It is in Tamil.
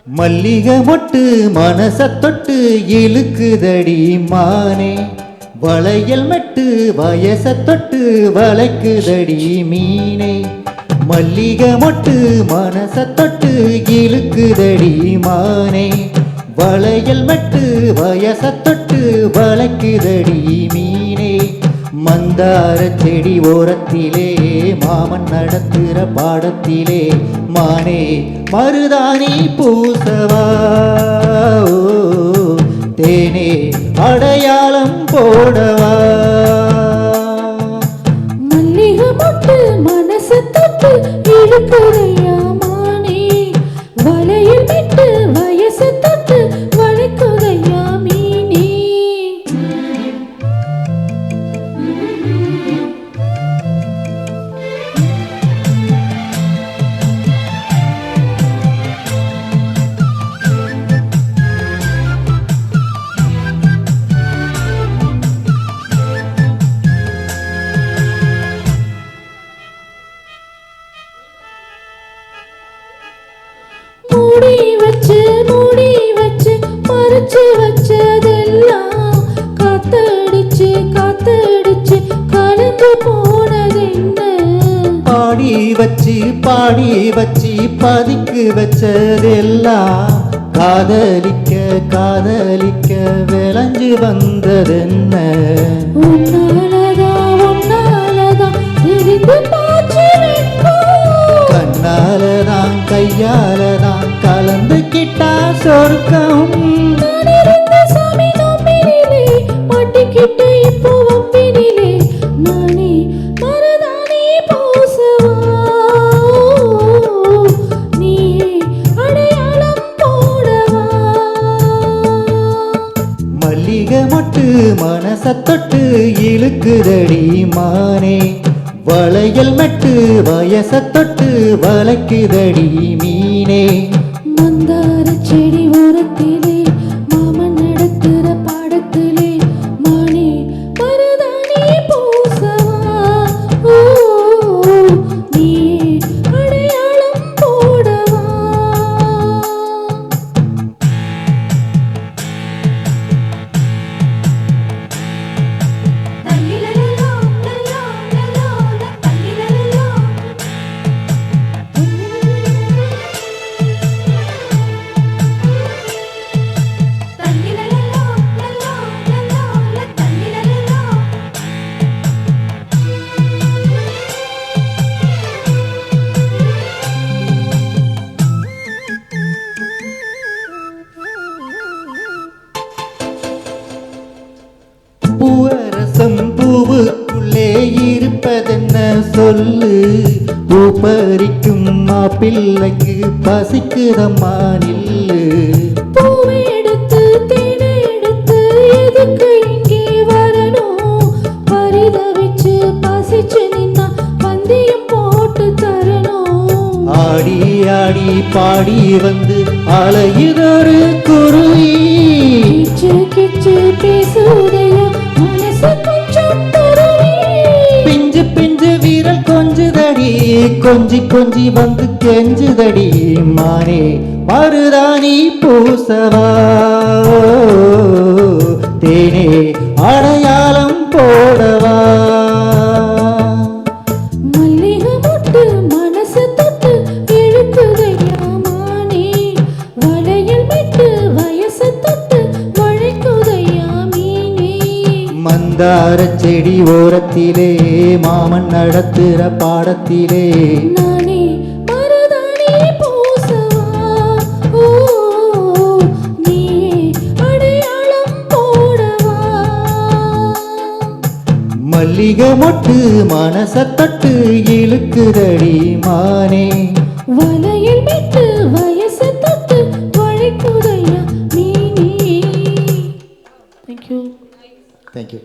மல்லிகை மொட்டு மனச தொட்டு இழுக்குதடி மானே, வளையல் மெட்டு வயச தொட்டு வளைக்குதடி மீனே. மல்லிகை மொட்டு மனச தொட்டு இழுக்குதடி மானே, வளையல் மெட்டு வயச தொட்டு வளைக்குதடி மீனே. மந்தார செடி ஓரத்திலே மாமன் நடத்துற பாடத்திலே மானே மருதாணி பூசவா, தேனே அடையாளம் போடவா. மல்லிகை மொட்டு மனச தொட்டு இழுக்குதையா மானே, வளையல் மெட்டு வயச தொட்டு வளைக்குதையா மீனே. மூடி வச்சு மறைச்சு வச்சதெல்லாம் காத்தடிச்சு காத்தடிச்சு கலந்து போனதென்ன. பாடி வச்சு பதுக்கி வச்சதெல்லாம் காதலிக்க காதலிக்க விளைஞ்சு வந்ததென்ன. உன்னாலதான் தெரிந்து போச்சு வெட்கம், கண்ணாலதான் கையாலதான் கலந்துக்கிட்டா சொர்க்கம். சாமி நம்பினிலே மாட்டிக்கிட்டு இப்போ வம்பினிலே நானே மருதாணி பூசவா, நீ அடையாளம் போடவா. மல்லிகை மொட்டு மனச தொட்டு இழுக்குதடி மானே, வளையல் மெட்டு வயச தொட்டு வளைக்குதடி மீனே. மந்தார செடி ஓரத்திலே மாமன் நடத்துற பாடத்திலே மானே மருதாணி பூசவா, நீ அடையாளம் போடவா. பூவரசம் பூவுக்குள்ளே இருப்பதென்ன சொல்லு, பூ பறிக்கும் மாப்பிள்ளைக்கு பசிக்குதம்மா நில்லு. பூவை எடுத்து தேனை எடுத்து எதுக்கு இங்கே வரணும், பரிதவிச்சு பசிச்சு நின்னா பந்தயம் போட்டு தரணும். ஆடி ஆடி பாடி வந்து அலையுதொரு குருவி, கிச்சு கிச்சு பேசுதையா மனசு கொஞ்சம் துருவி. பிஞ்சு பிஞ்சு வீரல் கொஞ்சுதடி கொஞ்சி கொஞ்சி வந்து கெஞ்சுதடி மானே மருதாணி பூசவா, தேனே அடையாளம் போடவா. மல்லிகை மொட்டு மனச தொட்டு இழுக்குதையா மானே, வளையல் மெட்டு வயச தொட்டு வளைக்குதையா மீனே. மந்தார செடி ஓரத்திலே மாமன் நடத்துற பாடத்திலே நானே மருதாணி பூசவா, நீ அடையாளம் போடவா. மல்லிகை மொட்டு மனச தொட்டு இழுக்குதடி மானே, வளையல் மெட்டு வயச தொட்டு வளைக்குதையா மீனே. Thank you. தேங்க்யூ.